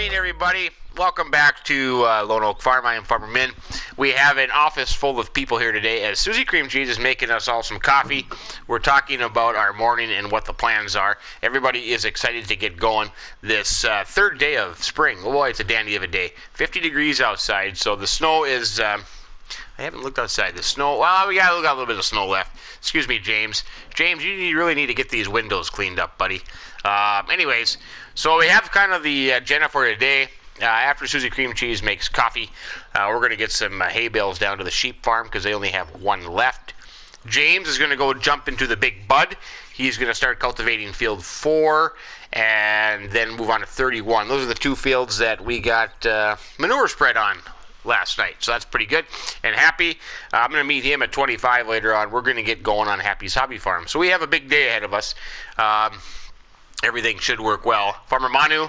morning, everybody. Welcome back to Lone Oak Farm. I am Farmer Minn. We have an office full of people here today as Suzicreamcheeze is making us all some coffee. We're talking about our morning and what the plans are. Everybody is excited to get going this third day of spring. Oh boy, it's a dandy of a day. 50 degrees outside, so the snow is... I haven't looked outside. The snow... Well, we got a little bit of snow left. Excuse me, James. James, you really need to get these windows cleaned up, buddy. Anyways, so we have kind of the agenda for today. After Suzicreamcheeze makes coffee, we're going to get some hay bales down to the sheep farm because they only have one left. James is going to go jump into the big bud. He's going to start cultivating field 4 and then move on to 31. Those are the two fields that we got manure spread on last night, so that's pretty good. And Happy, I'm going to meet him at 25 later on. We're going to get going on Happy's hobby farm. So we have a big day ahead of us. Everything should work well. Farmer Manu,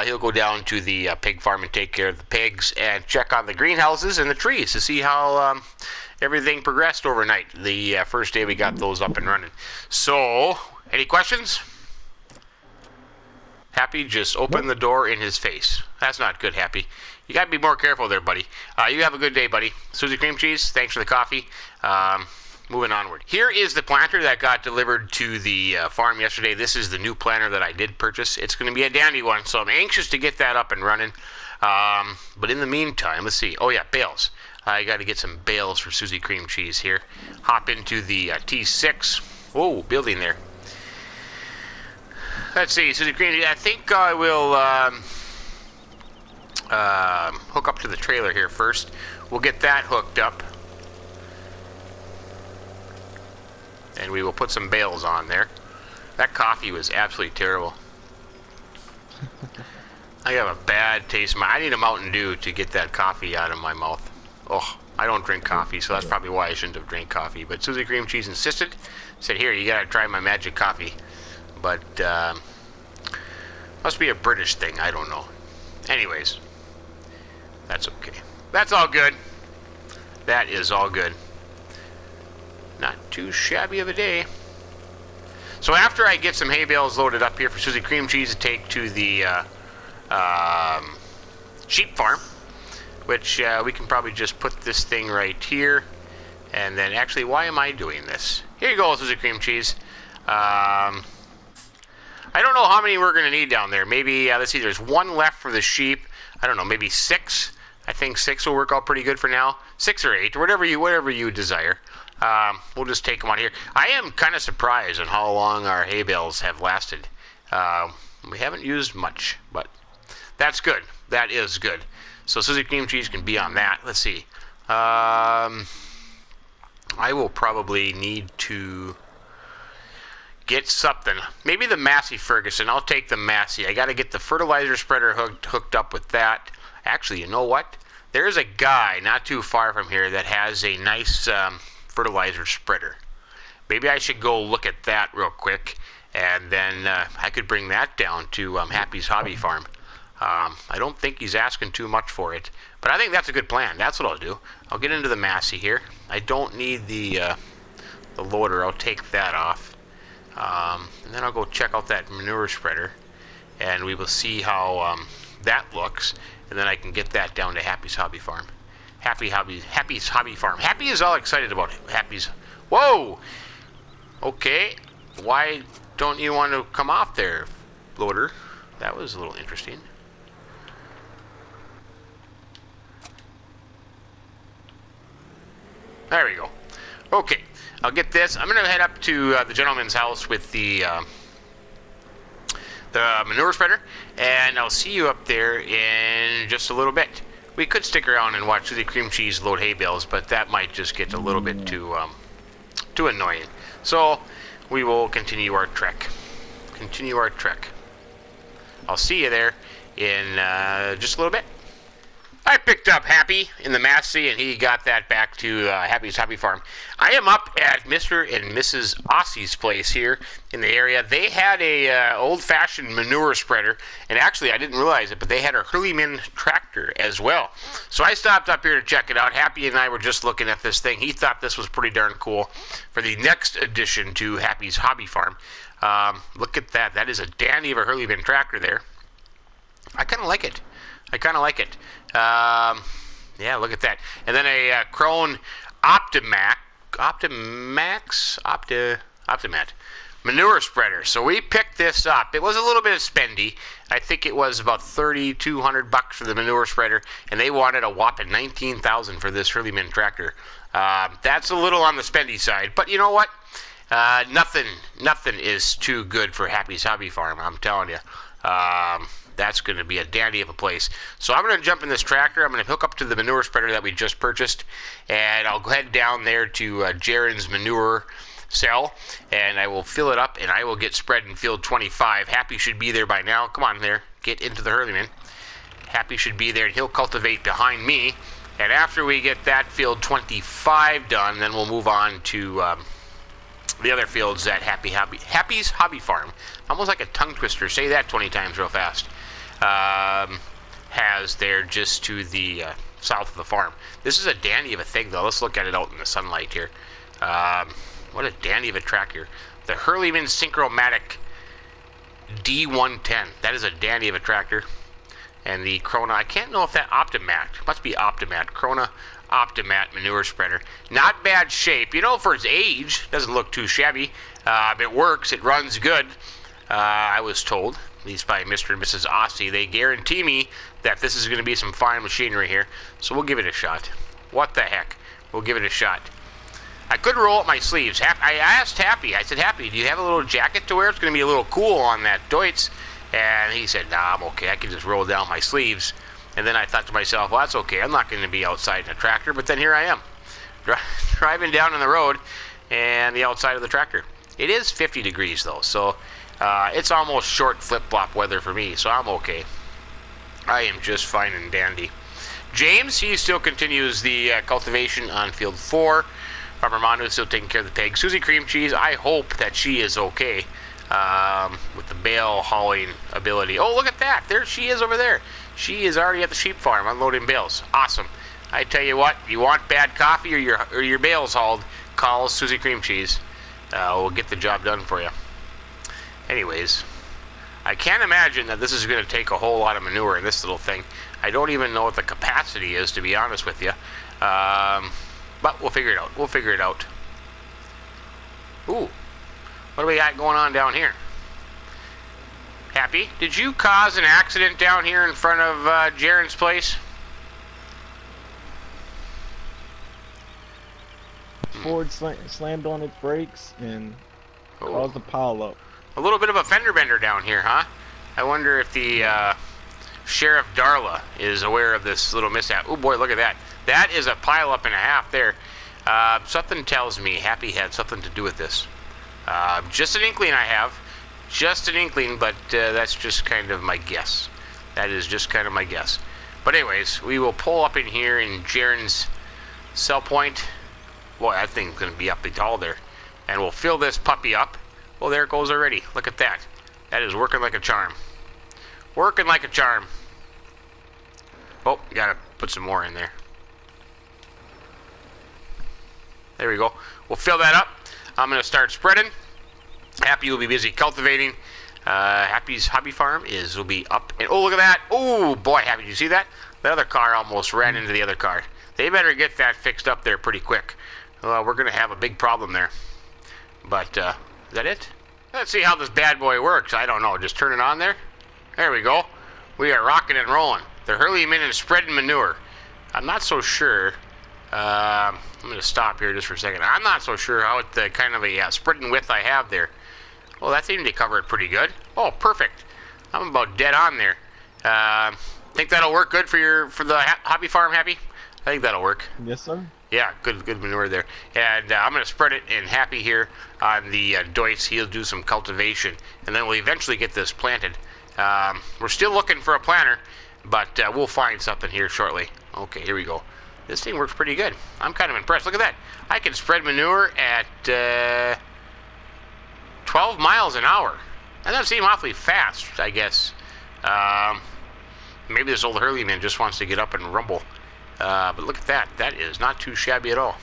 he'll go down to the pig farm and take care of the pigs and check on the greenhouses and the trees to see how everything progressed overnight. The first day we got those up and running. So, any questions? Happy just opened the door in his face. That's not good, Happy. You got to be more careful there, buddy. You have a good day, buddy. Suzicreamcheeze, thanks for the coffee. Moving onward. Here is the planter that got delivered to the farm yesterday. This is the new planter that I did purchase. It's going to be a dandy one, so I'm anxious to get that up and running. But in the meantime, let's see. Oh yeah, bales. I got to get some bales for Suzicreamcheeze here. Hop into the T6. Whoa, building there. Let's see, Suzicreamcheeze. I think I will hook up to the trailer here first. We'll get that hooked up. And we will put some bales on there. That coffee was absolutely terrible. I have a bad taste. I need a Mountain Dew to get that coffee out of my mouth. Oh, I don't drink coffee, so that's probably why I shouldn't have drank coffee. But Suzicreamcheeze insisted. Said, here, you gotta try my magic coffee. But, must be a British thing, I don't know. Anyways, that's okay. That's all good. That is all good. Not too shabby of a day. So after I get some hay bales loaded up here for Suzicreamcheeze to take to the sheep farm, which we can probably just put this thing right here. And then actually, why am I doing this? Here you go, Suzicreamcheeze. I don't know how many we're going to need down there. Maybe, let's see, there's one left for the sheep. I don't know, maybe 6. I think 6 will work out pretty good for now. 6 or 8, whatever you desire. We'll just take them on here. I am kind of surprised on how long our hay bales have lasted. We haven't used much, but that's good. That is good. So Suzicreamcheeze can be on that. Let's see. I will probably need to get something. Maybe the Massey Ferguson. I'll take the Massey. I got to get the fertilizer spreader hooked up with that. Actually, you know what? There's a guy not too far from here that has a nice... fertilizer spreader. Maybe I should go look at that real quick, and then I could bring that down to Happy's hobby farm. I don't think he's asking too much for it, but I think that's a good plan. That's what I'll do. I'll get into the Massey here. I don't need the loader. I'll take that off, and then I'll go check out that manure spreader, and we will see how that looks, and then I can get that down to Happy's hobby farm. Happy's hobby farm. Happy is all excited about it. Happy's... Whoa! Okay. Why don't you want to come off there, loader? That was a little interesting. There we go. Okay. I'll get this. I'm going to head up to the gentleman's house with the manure spreader, and I'll see you up there in just a little bit. We could stick around and watch Suzicreamcheeze load hay bales, but that might just get a little bit too annoying. So we will continue our trek. I'll see you there in just a little bit. I picked up Happy in the Massey, and he got that back to Happy's hobby farm. I am up at Mr. and Mrs. Ossie's place here in the area. They had a old-fashioned manure spreader, and actually I didn't realize it, but they had a Farmer Minn tractor as well. So I stopped up here to check it out. Happy and I were just looking at this thing. He thought this was pretty darn cool for the next addition to Happy's hobby farm. Look at that. That is a dandy of a Farmer Minn tractor there. I kind of like it. I kind of like it. Yeah, look at that. And then a Krone Optimat manure spreader. So we picked this up. It was a little bit spendy. I think it was about $3,200 for the manure spreader, and they wanted a whopping $19,000 for this Farmer Minn tractor. That's a little on the spendy side, but you know what? Nothing is too good for Happy's Hobby Farm. I'm telling you. That's going to be a dandy of a place. So I'm going to jump in this tractor. I'm going to hook up to the manure spreader that we just purchased, and I'll head down there to Jaren's manure cell, and I will fill it up, and I will get spread in field 25. Happy should be there by now. Come on there. Get into the Farmer Minn. Happy should be there, and he'll cultivate behind me. And after we get that field 25 done, then we'll move on to the other fields at Happy's Hobby Farm. Almost like a tongue twister. Say that 20 times real fast. Has there just to the south of the farm. This is a dandy of a thing, though. Let's look at it out in the sunlight here. What a dandy of a tractor. The Farmer Minn Synchromatic D110. That is a dandy of a tractor. And the Krone, I can't know if that Optimat, must be Optimat, Krone Optimat manure spreader. Not bad shape. You know, for its age, doesn't look too shabby. It works, it runs good. I was told, at least by Mr. and Mrs. Aussie, they guarantee me that this is going to be some fine machinery here. So we'll give it a shot. What the heck? We'll give it a shot. I could roll up my sleeves. I asked Happy, I said, Happy, do you have a little jacket to wear? It's going to be a little cool on that Deutz. And he said, nah, I'm okay. I can just roll down my sleeves. And then I thought to myself, well, that's okay. I'm not going to be outside in a tractor. But then here I am, driving down on the road and the outside of the tractor. It is 50 degrees, though. So it's almost short flip-flop weather for me. So I'm okay. I am just fine and dandy. James, he still continues the cultivation on field 4. Farmer Minn is still taking care of the pigs. Suzicreamcheeze, I hope that she is okay with the bale hauling ability. Oh, look at that. There she is over there. She is already at the sheep farm unloading bales. Awesome. I tell you what, you want bad coffee or your bales hauled, call Suzicreamcheeze. We'll get the job done for you. Anyways, I can't imagine that this is going to take a whole lot of manure in this little thing. I don't even know what the capacity is, to be honest with you. But we'll figure it out. We'll figure it out. Ooh. What do we got going on down here? Happy, did you cause an accident down here in front of Jaren's place? Ford slammed on its brakes and caused a pileup. A little bit of a fender bender down here, huh? I wonder if the Sheriff Darla is aware of this little mishap. Oh boy, look at that. That is a pileup and a half there. Something tells me Happy had something to do with this. Just an inkling I have. Just an inkling, but that's just kind of my guess. That is just kind of my guess. But anyways, we will pull up in here in Jaren's cell point. Boy, that thing's going to be up tall there. And we'll fill this puppy up. Oh, there it goes already. Look at that. That is working like a charm. Working like a charm. Oh, you got to put some more in there. There we go. We'll fill that up. I'm going to start spreading. Happy will be busy cultivating. Happy's Hobby Farm will be up. And oh, look at that. Oh, boy, Happy, did you see that? The other car almost ran into the other car. They better get that fixed up there pretty quick. We're going to have a big problem there. But, is that it? Let's see how this bad boy works. I don't know. Just turn it on there. There we go. We are rocking and rolling. They're hurling in and spreading manure. I'm not so sure. I'm going to stop here just for a second. I'm not so sure how kind of a spreading width I have there. Well, that seemed to cover it pretty good. Oh, perfect. I'm about dead on there. Think that'll work good for the hobby farm, Happy? I think that'll work. Yes, sir. Yeah, good manure there. And I'm going to spread it in Happy here on the Deutz. He'll do some cultivation, and then we'll eventually get this planted. We're still looking for a planter, but we'll find something here shortly. Okay, here we go. This thing works pretty good. I'm kind of impressed. Look at that. I can spread manure at 12 miles an hour. That doesn't seem awfully fast, I guess. Maybe this old Farmer Minn just wants to get up and rumble. But look at that. That is not too shabby at all.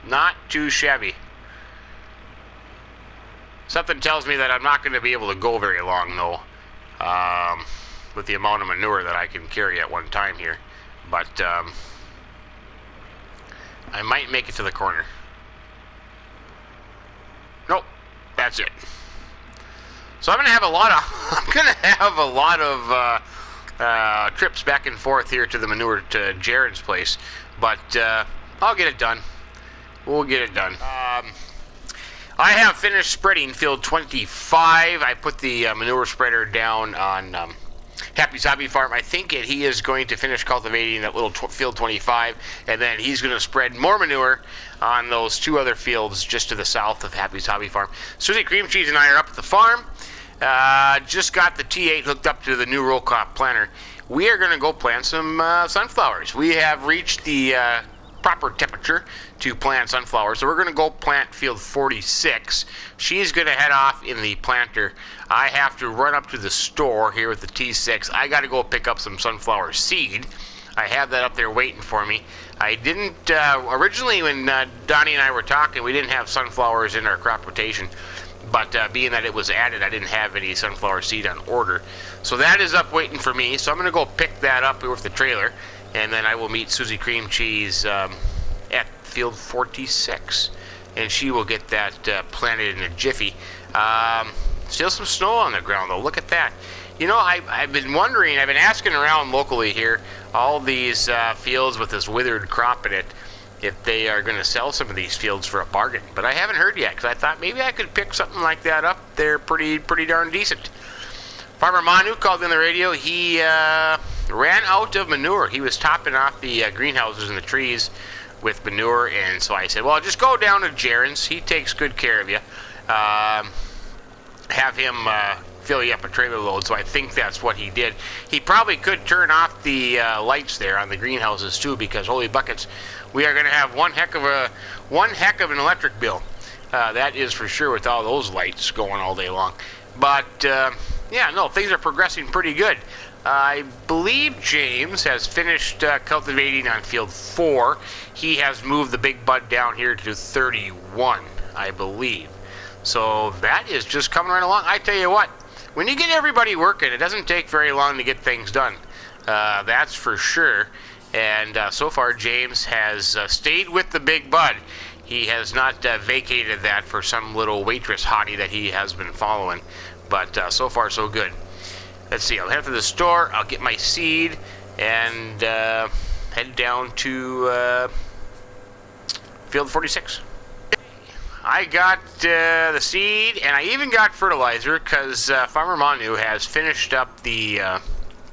Not too shabby. Something tells me that I'm not going to be able to go very long, though, with the amount of manure that I can carry at one time here. But I might make it to the corner. Nope, that's it. So I'm gonna have a lot of trips back and forth here to the manure to Jaren's place, but I'll get it done. We'll get it done. I have finished spreading field 25. I put the manure spreader down on Happy's Hobby Farm. I think he is going to finish cultivating that little field 25, and then he's going to spread more manure on those 2 other fields just to the south of Happy's Hobby Farm. Suzicreamcheeze and I are up at the farm. Just got the T8 hooked up to the new row crop planter. We are going to go plant some sunflowers. We have reached the proper temperature to plant sunflowers, so we're going to go plant field 46. She's going to head off in the planter. I have to run up to the store here with the T6. I got to go pick up some sunflower seed. I have that up there waiting for me. I didn't originally, when Donnie and I were talking, we didn't have sunflowers in our crop rotation, but being that it was added, I didn't have any sunflower seed on order, so that is up waiting for me. So I'm going to go pick that up with the trailer, and then I will meet Suzicreamcheeze at field 46, and she will get that planted in a jiffy. Still some snow on the ground though. Look at that. You know, I've been wondering, I've been asking around locally here, all these fields with this withered crop in it, if they are going to sell some of these fields for a bargain. But I haven't heard yet, because I thought maybe I could pick something like that up. They're pretty darn decent. Farmer Minn called in the radio. He ran out of manure. He was topping off the greenhouses and the trees with manure, and so I said, well, just go down to Jaren's. He takes good care of you. Have him fill you up a trailer load. So I think that's what he did. He probably could turn off the lights there on the greenhouses too, because holy buckets, we are going to have one heck of an electric bill. That is for sure, with all those lights going all day long. But yeah, no, things are progressing pretty good. I believe James has finished cultivating on field 4. He has moved the big bud down here to 31, I believe. So that is just coming right along. I tell you what, when you get everybody working, it doesn't take very long to get things done. That's for sure. And so far, James has stayed with the big bud. He has not vacated that for some little waitress hottie that he has been following. But so far, so good. Let's see, I'll head to the store, I'll get my seed, and head down to field 46. I got the seed, and I even got fertilizer, because Farmer Minn has finished up the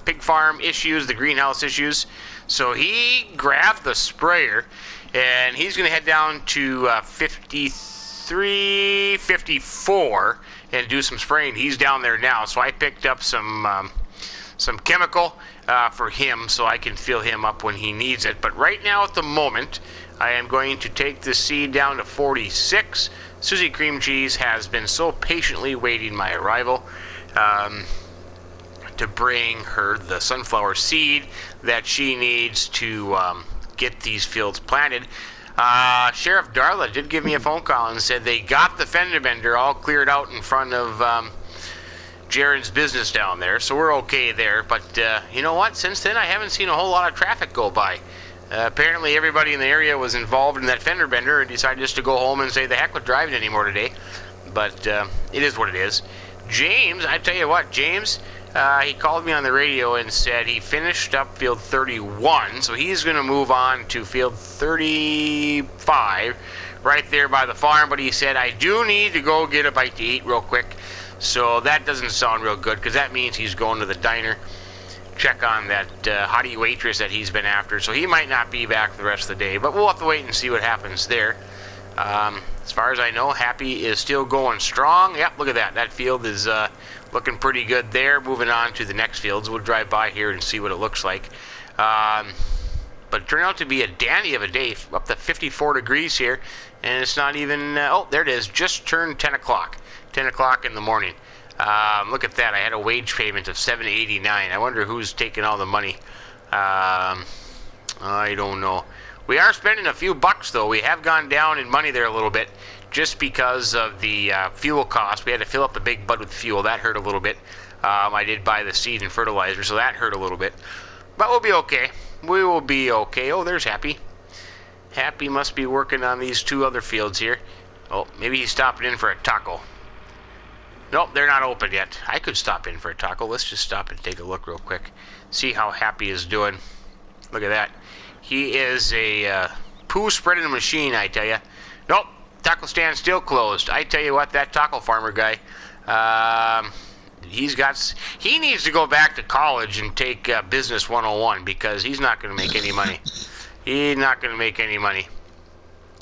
pig farm issues, the greenhouse issues. So he grabbed the sprayer, and he's going to head down to 53, 54, and do some spraying. He's down there now, so I picked up some chemical for him, so I can fill him up when he needs it. But right now, at the moment, I am going to take the seed down to 46. Suzicreamcheeze has been so patiently waiting my arrival to bring her the sunflower seed that she needs to get these fields planted. Sheriff Darla did give me a phone call and said they got the fender bender all cleared out in front of Jaren's business down there, so we're okay there. But you know what? Since then, I haven't seen a whole lot of traffic go by. Apparently, everybody in the area was involved in that fender bender and decided just to go home and say the heck with driving anymore today. But it is what it is. James, I tell you what, James, he called me on the radio and said he finished up field 31, so he's going to move on to field 35 right there by the farm. But he said, I do need to go get a bite to eat real quick. So that doesn't sound real good, because that means he's going to the diner, check on that hottie waitress that he's been after. So he might not be back the rest of the day, but we'll have to wait and see what happens there. As far as I know, Happy is still going strong. Yep, look at that. That field is looking pretty good there. Moving on to the next fields. We'll drive by here and see what it looks like. But it turned out to be a dandy of a day, up to 54 degrees here. And it's not even, oh, there it is, just turned 10 o'clock. 10 o'clock in the morning. Look at that. I had a wage payment of $7.89. I wonder who's taking all the money. I don't know. We are spending a few bucks, though. We have gone down in money there a little bit. just because of the fuel cost. We had to fill up the big bud with fuel. That hurt a little bit. I did buy the seed and fertilizer, so that hurt a little bit. But we'll be okay. We will be okay. Oh, there's Happy. Happy must be working on these 2 other fields here. Oh, maybe he's stopping in for a taco. Nope, they're not open yet. I could stop in for a taco. Let's just stop and take a look real quick. See how Happy is doing. Look at that. He is a poo spreading machine, I tell you. Nope, taco stand still closed. I tell you what, that taco farmer guy, he needs to go back to college and take business 101 because he's not going to make any money. He's not going to make any money.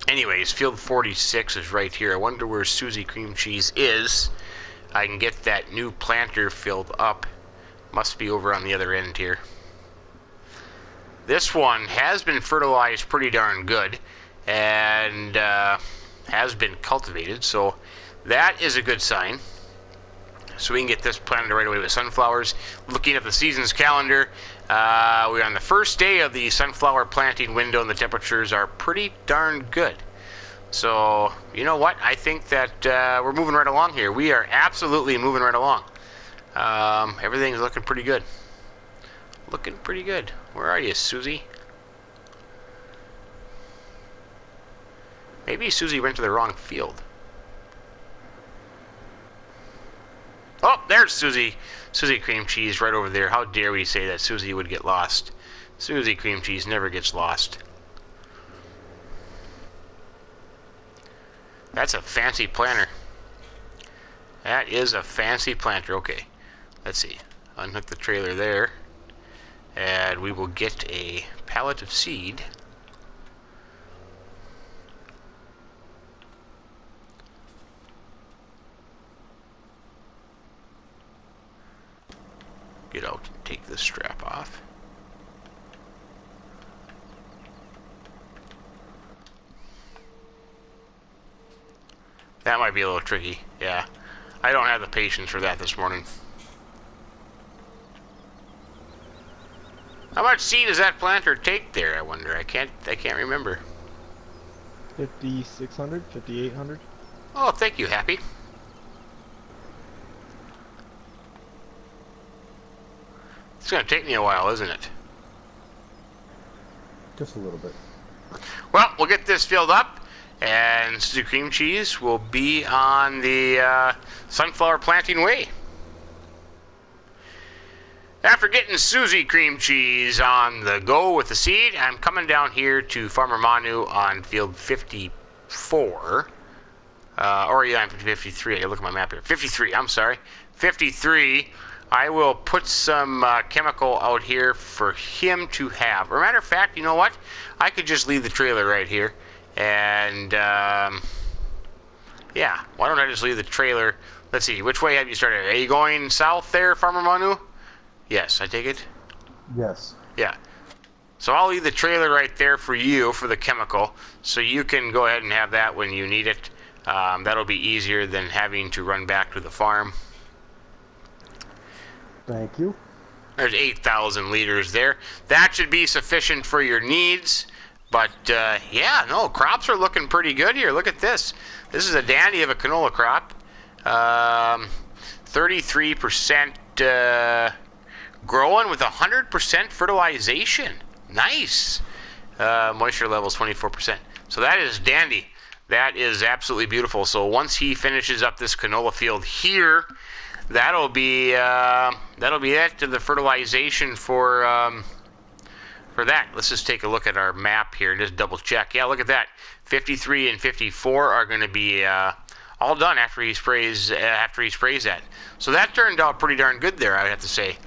Anyways, field 46 is right here. I wonder where Suzicreamcheeze is. I can get that new planter filled up. Must be over on the other end here. This one has been fertilized pretty darn good and has been cultivated, so that is a good sign. So we can get this planted right away with sunflowers. Looking at the season's calendar, we're on the first day of the sunflower planting window and the temperatures are pretty darn good. So, you know what? I think that we're moving right along here. We are absolutely moving right along. Everything's looking pretty good. Looking pretty good. Where are you, Susie? Maybe Susie went to the wrong field. Oh, there's Susie. Suzicreamcheeze right over there. How dare we say that Susie would get lost. Suzicreamcheeze never gets lost. That's a fancy planter. That is a fancy planter. Okay, let's see. Unhook the trailer there. And we will get a pallet of seed. Get out and take this strap off. That might be a little tricky. Yeah, I don't have the patience for that this morning. How much seed does that planter take there, I wonder? I can't remember. 5,600, 5,800. Oh, thank you, Happy. It's going to take me a while, isn't it? Just a little bit. Well, we'll get this filled up, and Suzicreamcheeze will be on the sunflower planting way. After getting Suzicreamcheeze on the go with the seed, I'm coming down here to Farmer Minn on field 54. Or yeah, I'm 53. I gotta look at my map here. 53, I'm sorry. 53. I will put some chemical out here for him to have. Or matter of fact, you know what? I could just leave the trailer right here. And, yeah, why don't I just leave the trailer? Let's see, which way have you started? Are you going south there, Farmer Minn? Yes, I take it? Yes. Yeah. So I'll leave the trailer right there for you, for the chemical, so you can go ahead and have that when you need it. That'll be easier than having to run back to the farm. Thank you. There's 8,000 liters there. That should be sufficient for your needs. But, yeah, no, crops are looking pretty good here. Look at this. This is a dandy of a canola crop. 33% growing with 100% fertilization. Nice. Moisture level is 24%. So that is dandy. That is absolutely beautiful. So once he finishes up this canola field here, that'll be it to the fertilization for that. Let's just take a look at our map here and just double check. Yeah, look at that. 53 and 54 are going to be all done after he sprays that. So that turned out pretty darn good there, I have to say.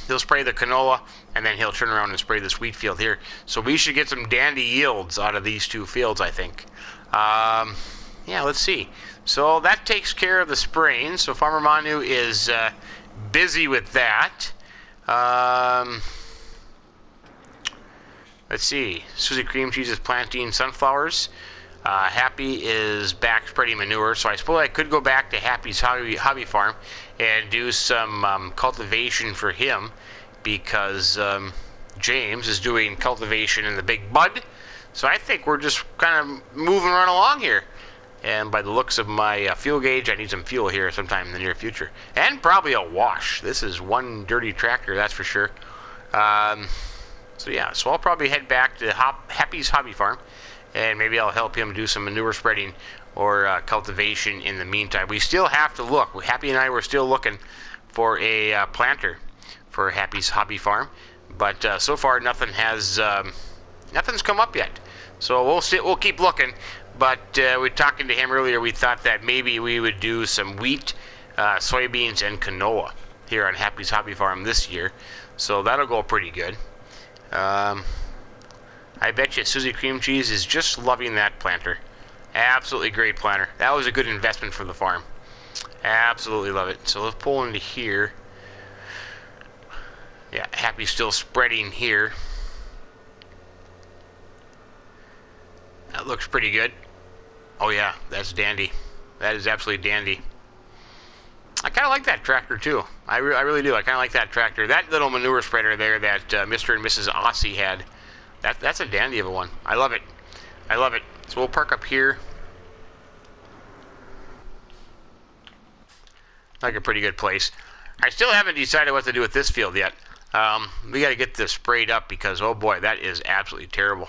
He'll spray the canola and then he'll turn around and spray this wheat field here. So we should get some dandy yields out of these two fields, I think. Yeah, let's see. So that takes care of the spraying. So Farmer Minn is busy with that. Let's see. Suzicreamcheeze is planting sunflowers. Happy is back spreading manure. So I suppose I could go back to Happy's hobby farm and do some cultivation for him, because James is doing cultivation in the big bud. So I think we're just kind of moving right along here. And by the looks of my fuel gauge, I need some fuel here sometime in the near future. And probably a wash. This is one dirty tractor, that's for sure. So yeah, so I'll probably head back to Happy's Hobby Farm, and maybe I'll help him do some manure spreading or cultivation in the meantime. We still have to look. Happy and I were still looking for a planter for Happy's Hobby Farm, but so far nothing's come up yet. So we'll keep looking. But we were talking to him earlier. We thought that maybe we would do some wheat, soybeans, and canola here on Happy's Hobby Farm this year. So that'll go pretty good. I bet you Suzicreamcheeze is just loving that planter. Absolutely great planter. That was a good investment for the farm. Absolutely love it. So let's pull into here. Yeah, Happy's still spreading here. That looks pretty good. Oh yeah, that's dandy. That is absolutely dandy. I kind of like that tractor too. I really do. I kind of like that tractor. That little manure spreader there that Mr. and Mrs. Aussie had, that's a dandy of a one. I love it. I love it. So we'll park up here. Like a pretty good place. I still haven't decided what to do with this field yet. We got to get this sprayed up because, oh boy, that is absolutely terrible.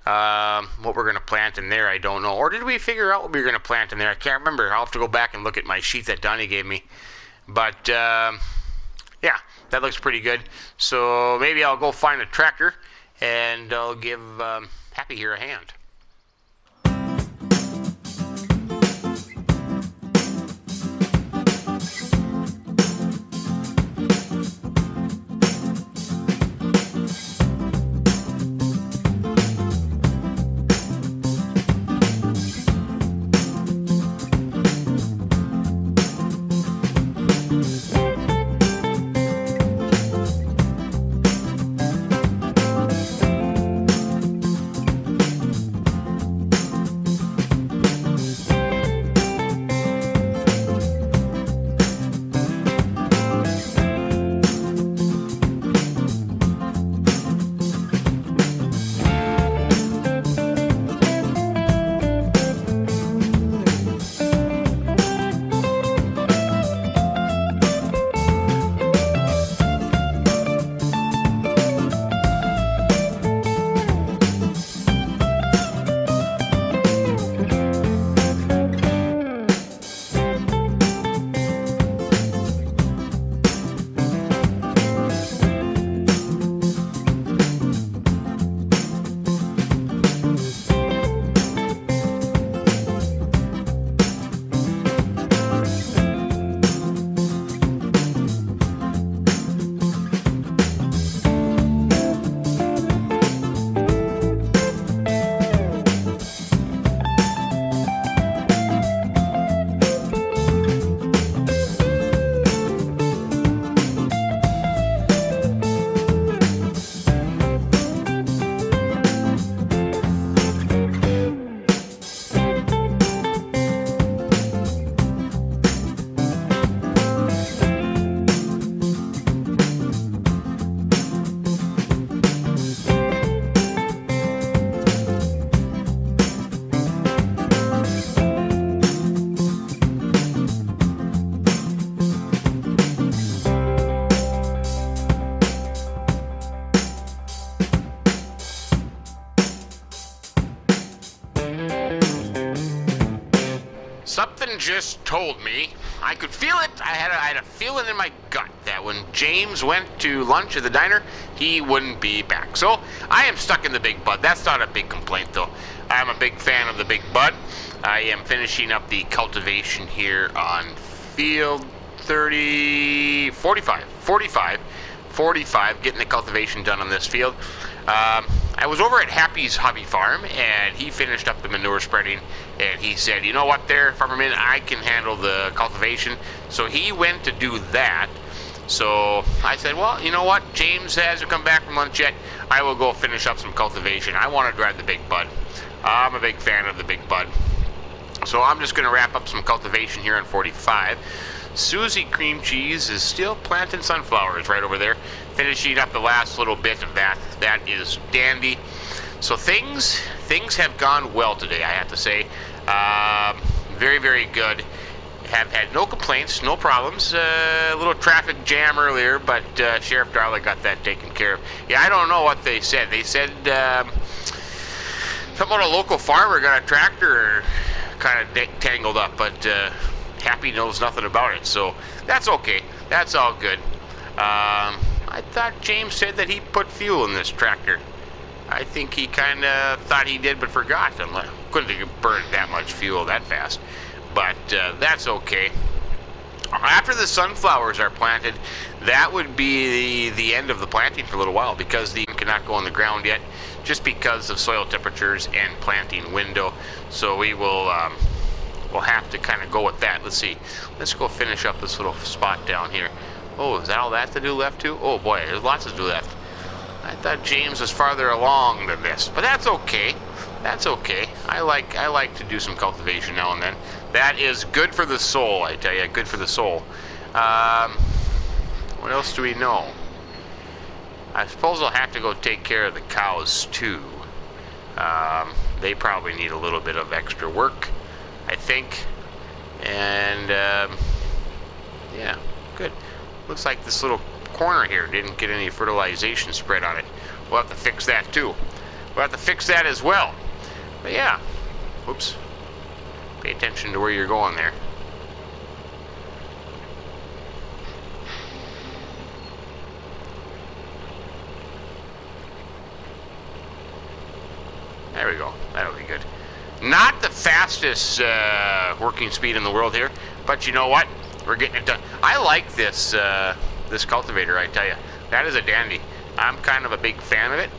What we're going to plant in there, I don't know. Or did we figure out what we were going to plant in there? I can't remember. I'll have to go back and look at my sheet that Donnie gave me. But, yeah, that looks pretty good. So maybe I'll go find a tractor, and I'll give Happy here a hand. Something just told me, I could feel it, I had a feeling in my gut that when James went to lunch at the diner, he wouldn't be back. So I am stuck in the Big Bud. That's not a big complaint though. I'm a big fan of the Big Bud. I am finishing up the cultivation here on field 45, getting the cultivation done on this field. I was over at Happy's Hobby Farm, and he finished up the manure spreading, and he said, you know what there, Farmer Minn, I can handle the cultivation. So he went to do that. So I said, well, you know what, James hasn't come back from lunch yet. I will go finish up some cultivation. I want to drive the Big Bud. I'm a big fan of the Big Bud. So I'm just going to wrap up some cultivation here on 45. Suzicreamcheeze is still planting sunflowers right over there, finishing up the last little bit of that. That is dandy. So things have gone well today, I have to say. Very, very good. Have had no complaints, no problems. A little traffic jam earlier, but Sheriff Darley got that taken care of. Yeah, I don't know what they said. They said something about a local farmer got a tractor kind of tangled up, but Happy knows nothing about it, so that's okay. That's all good. I thought James said that he put fuel in this tractor. I think he kind of thought he did, but forgot. Couldn't have burned that much fuel that fast. But that's okay. After the sunflowers are planted, that would be the end of the planting for a little while, because the cannot go in the ground yet, just because of soil temperatures and planting window. So we will we'll have to kind of go with that. Let's see. Let's go finish up this little spot down here. Oh, is that all that to do left too? Oh boy, there's lots to do left. I thought James was farther along than this, but that's okay. That's okay. I like to do some cultivation now and then. That is good for the soul, I tell you. Good for the soul. What else do we know? I suppose I'll have to go take care of the cows too. They probably need a little bit of extra work, I think. And yeah, good. Looks like this little corner here didn't get any fertilization spread on it. We'll have to fix that too. We'll have to fix that as well. But yeah, whoops. Pay attention to where you're going there. There we go. That'll be good. Not the fastest working speed in the world here, but you know what? We're getting it done. I like this this cultivator, I tell you. That is a dandy. I'm kind of a big fan of it.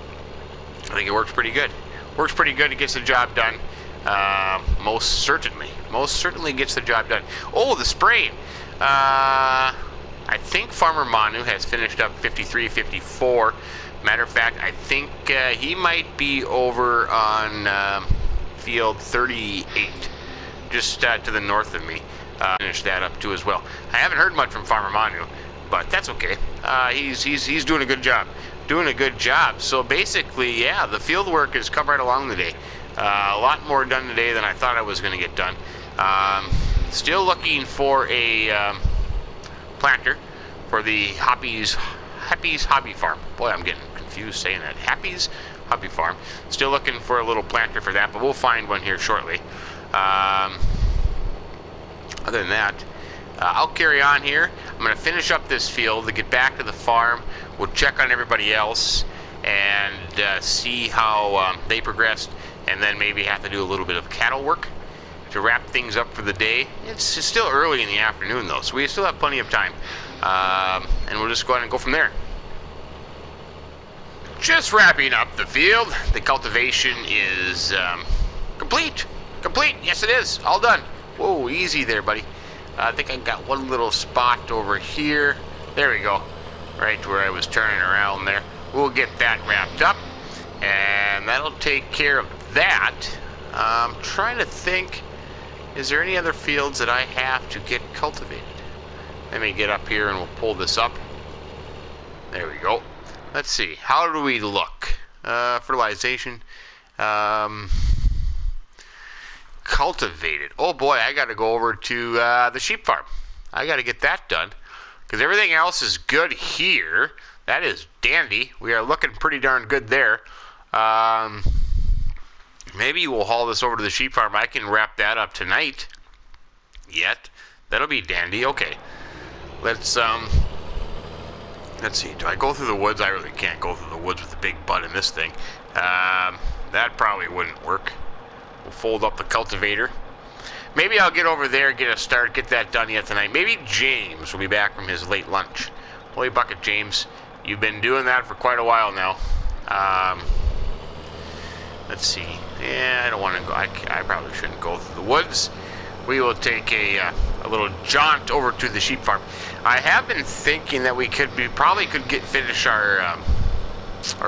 I think it works pretty good. Works pretty good. It gets the job done. Most certainly gets the job done. Oh, the spraying. I think Farmer Minn has finished up 53, 54. Matter of fact, I think he might be over on field 38, just to the north of me. Finish that up too as well. I haven't heard much from Farmer Minn, but that's okay. He's doing a good job. Doing a good job. So basically, yeah, the field work has come right along today. A lot more done today than I thought I was going to get done. Still looking for a planter for the Happy's Hobby Farm. Boy, I'm getting confused saying that. Happy's Hobby Farm. Still looking for a little planter for that, but we'll find one here shortly. Other than that, I'll carry on here. I'm going to finish up this field to get back to the farm. We'll check on everybody else and see how they progressed, and then maybe have to do a little bit of cattle work to wrap things up for the day. It's still early in the afternoon though, so we still have plenty of time. And we'll just go ahead and go from there. Just wrapping up the field. The cultivation is complete. Complete, yes it is, all done. Whoa, easy there, buddy. I think I got one little spot over here. There we go. Right where I was turning around there. We'll get that wrapped up, and that'll take care of that. I'm trying to think, is there any other fields that I have to get cultivated? Let me get up here and we'll pull this up. There we go. Let's see, how do we look? Fertilization. Cultivated. Oh boy, I gotta go over to the sheep farm. I gotta get that done, because everything else is good here. That is dandy. We are looking pretty darn good there. Maybe we'll haul this over to the sheep farm. I can wrap that up tonight. Yet. That'll be dandy. Okay. Let's see. Do I go through the woods? I really can't go through the woods with the big butt in this thing. That probably wouldn't work. We'll fold up the cultivator. Maybe I'll get over there, get a start, get that done yet tonight. Maybe James will be back from his late lunch. Holy bucket, James. You've been doing that for quite a while now. Let's see. Yeah, I don't want to go. I probably shouldn't go through the woods. We will take a little jaunt over to the sheep farm. I have been thinking that we probably could finish our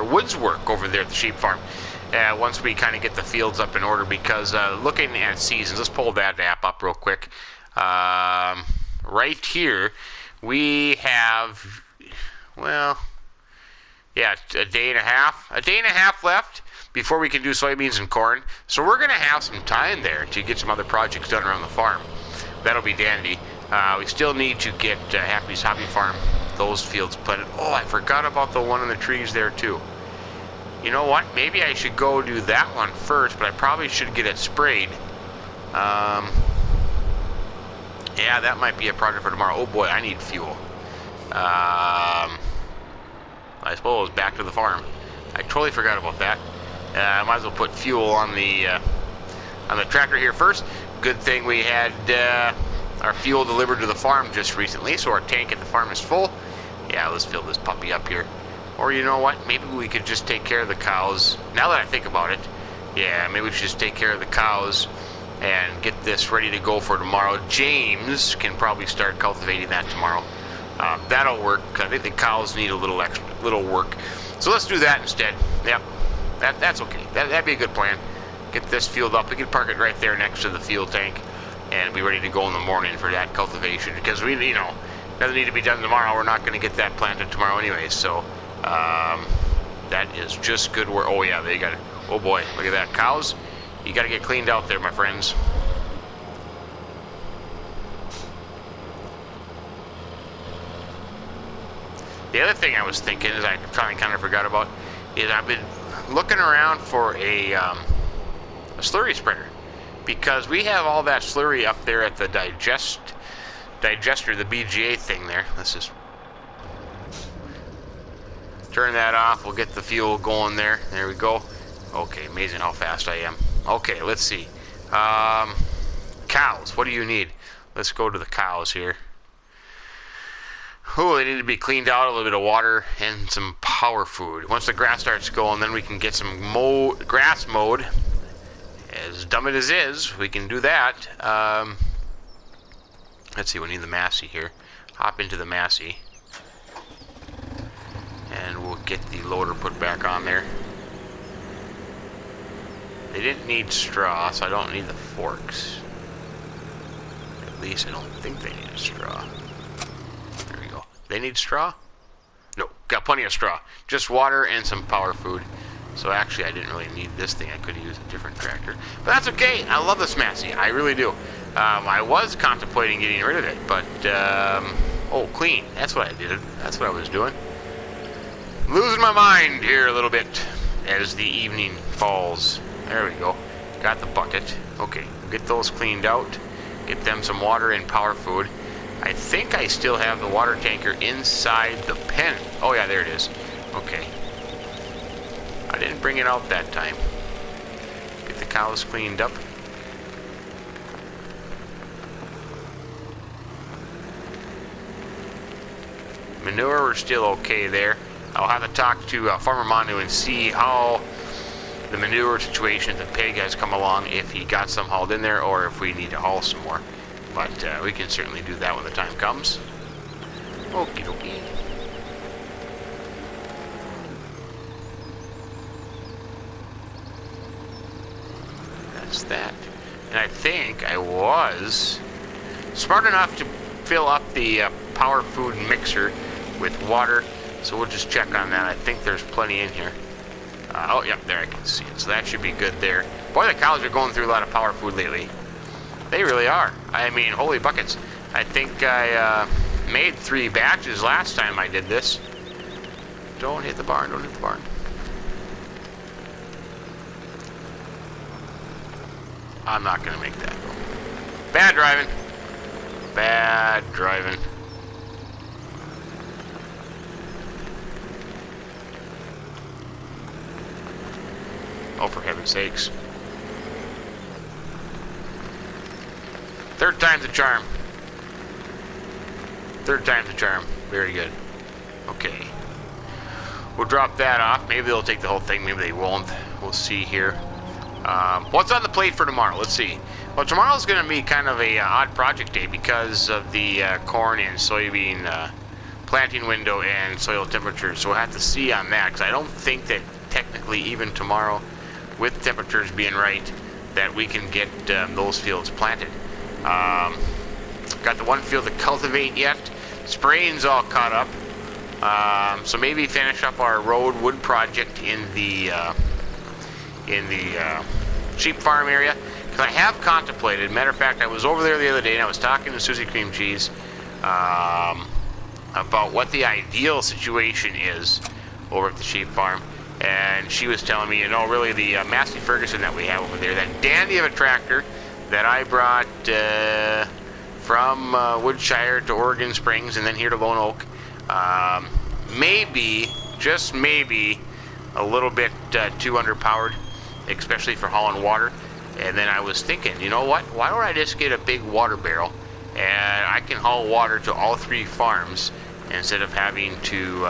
woods work over there at the sheep farm once we kind of get the fields up in order, because looking at seasons, let's pull that app up real quick. Right here, we have, well, yeah, a day and a half left. before we can do soybeans and corn. So we're going to have some time there to get some other projects done around the farm. That'll be dandy. We still need to get Happy's Hobby Farm, those fields planted. Oh, I forgot about the one in the trees there too. You know what? Maybe I should go do that one first, but I probably should get it sprayed. Yeah, that might be a project for tomorrow. Oh boy, I need fuel. I suppose back to the farm. I totally forgot about that. I might as well put fuel on the tractor here first. Good thing we had our fuel delivered to the farm just recently, so our tank at the farm is full. Yeah, let's fill this puppy up here. Or you know what? Maybe we could just take care of the cows. Now that I think about it, yeah, maybe we should just take care of the cows and get this ready to go for tomorrow. James can probably start cultivating that tomorrow. That'll work. I think the cows need a little work. So let's do that instead. Yep, that's okay. That'd be a good plan. Get this field up. We can park it right there next to the fuel tank and be ready to go in the morning for that cultivation. Because we, you know, doesn't need to be done tomorrow. We're not going to get that planted tomorrow anyway. So that is just good work. Oh yeah, they got it. Oh boy, look at that. Cows, you got to get cleaned out there, my friends. The other thing I was thinking, is I kind of forgot about, is I've been looking around for a slurry spreader, because we have all that slurry up there at the digester, the BGA thing there. Let's just turn that off. We'll get the fuel going there. There we go. Okay, amazing how fast I am. Okay, let's see. Cows, what do you need? Let's go to the cows here. Oh, they need to be cleaned out, a little bit of water, and some power food. Once the grass starts going, then we can get some grass mowed. As dumb as it is, we can do that. Let's see, we need the Massey here. Hop into the Massey. And we'll get the loader put back on there. They didn't need straw, so I don't need the forks. At least I don't think they need a straw. There we go. They need straw? No, got plenty of straw. Just water and some power food. So actually I didn't really need this thing. I could have used a different tractor. But that's okay. I love this Massey. I really do. I was contemplating getting rid of it, but oh, clean. That's what I did. That's what I was doing. Losing my mind here a little bit as the evening falls. There we go. Got the bucket. Okay, get those cleaned out. Get them some water and power food. I think I still have the water tanker inside the pen. Oh yeah, there it is. Okay. I didn't bring it out that time. Get the cows cleaned up. Manure, we're still okay there. I'll have to talk to Farmer Minn and see how the manure situation at the pig has come along, if he got some hauled in there or if we need to haul some more. But we can certainly do that when the time comes. Okie dokie. That's that. And I think I was smart enough to fill up the power food mixer with water. So we'll just check on that. I think there's plenty in here. Oh, yep, there I can see it. So that should be good there. Boy, the cows are going through a lot of power food lately. They really are. I mean, holy buckets. I think I made 3 batches last time I did this. Don't hit the barn, don't hit the barn. I'm not going to make that go. Bad driving. Bad driving. Oh, for heaven's sakes. 3rd time's a charm. 3rd time's a charm. Very good. Okay. We'll drop that off. Maybe they'll take the whole thing. Maybe they won't. We'll see here. What's on the plate for tomorrow? Let's see. Well, tomorrow's going to be kind of a odd project day because of the corn and soybean planting window and soil temperature. So we'll have to see on that, because I don't think that technically even tomorrow, with temperatures being right, that we can get those fields planted. Got the one field to cultivate yet. Spraying's all caught up. So maybe finish up our road wood project in the in the sheep farm area. Because I have contemplated, matter of fact, I was over there the other day and I was talking to Suzicreamcheeze about what the ideal situation is over at the sheep farm. And she was telling me, you know, really the Massey Ferguson that we have over there, that dandy of a tractor that I brought from Woodshire to Oregon Springs and then here to Lone Oak, maybe, just maybe, a little bit too underpowered, especially for hauling water. And then I was thinking, you know what, why don't I just get a big water barrel and I can haul water to all 3 farms instead of having to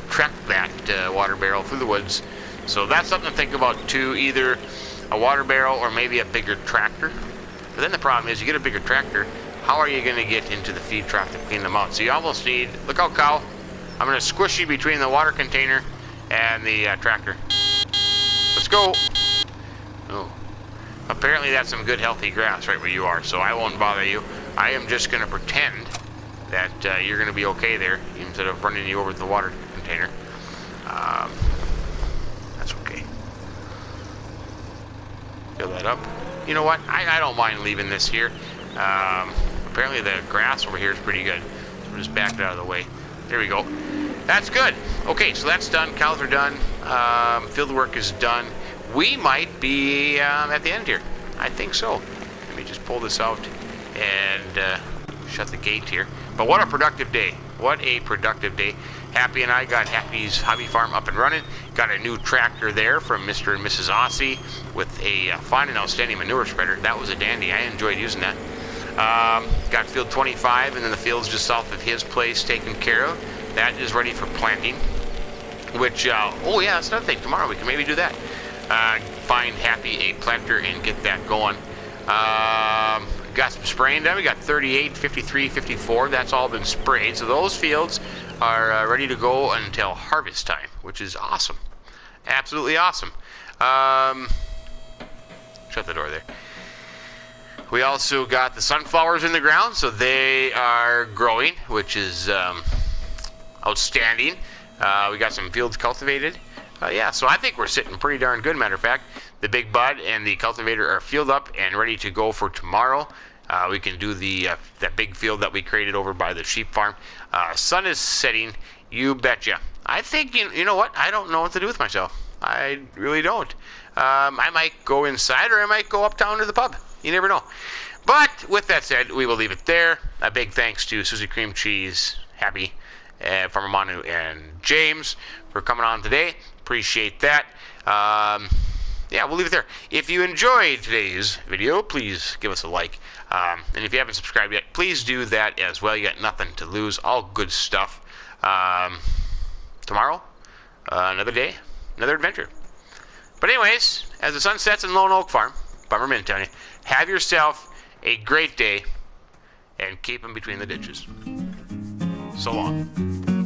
trek that water barrel through the woods. So that's something to think about too, either a water barrel or maybe a bigger tractor. But then the problem is, you get a bigger tractor, how are you going to get into the feed trough to clean them out? So you almost need, look out cow, I'm going to squish you between the water container and the tractor. Let's go. Oh. Apparently that's some good healthy grass right where you are, so I won't bother you. I am just going to pretend that you're going to be okay there instead of running you over to the water container. That's okay. Fill that up. You know what? I don't mind leaving this here. Apparently the grass over here is pretty good. So we'll just back it out of the way. There we go. That's good. Okay, so that's done. Cows are done. Field work is done. We might be at the end here. I think so. Let me just pull this out and shut the gate here. But what a productive day. What a productive day. Happy and I got Happy's Hobby Farm up and running. Got a new tractor there from Mr. and Mrs. Aussie with a fine and outstanding manure spreader. That was a dandy. I enjoyed using that. Got field 25 and then the fields just south of his place taken care of. That is ready for planting. Which, oh yeah, that's another thing. Tomorrow we can maybe do that. Find Happy a planter and get that going. Got some spraying done. We got 38, 53, 54. That's all been sprayed. So those fields are ready to go until harvest time, which is awesome. Absolutely awesome. Shut the door there. We also got the sunflowers in the ground, so they are growing, which is outstanding. We got some fields cultivated. Yeah, so I think we're sitting pretty darn good. Matter of fact, the big bud and the cultivator are filled up and ready to go for tomorrow. We can do the that big field that we created over by the sheep farm. Sun is setting, you betcha. I think, you know what? I don't know what to do with myself. I really don't. I might go inside or I might go uptown to the pub. You never know. But with that said, we will leave it there. A big thanks to Suzicreamcheeze, Happy, Farmer Minn, and James for coming on today. Appreciate that. Yeah, we'll leave it there. If you enjoyed today's video, please give us a like. And if you haven't subscribed yet, please do that as well. You got nothing to lose. All good stuff. Tomorrow, another day, another adventure. But anyways, as the sun sets in Lone Oak Farm, Farmer Minn telling you, have yourself a great day and keep them between the ditches. So long.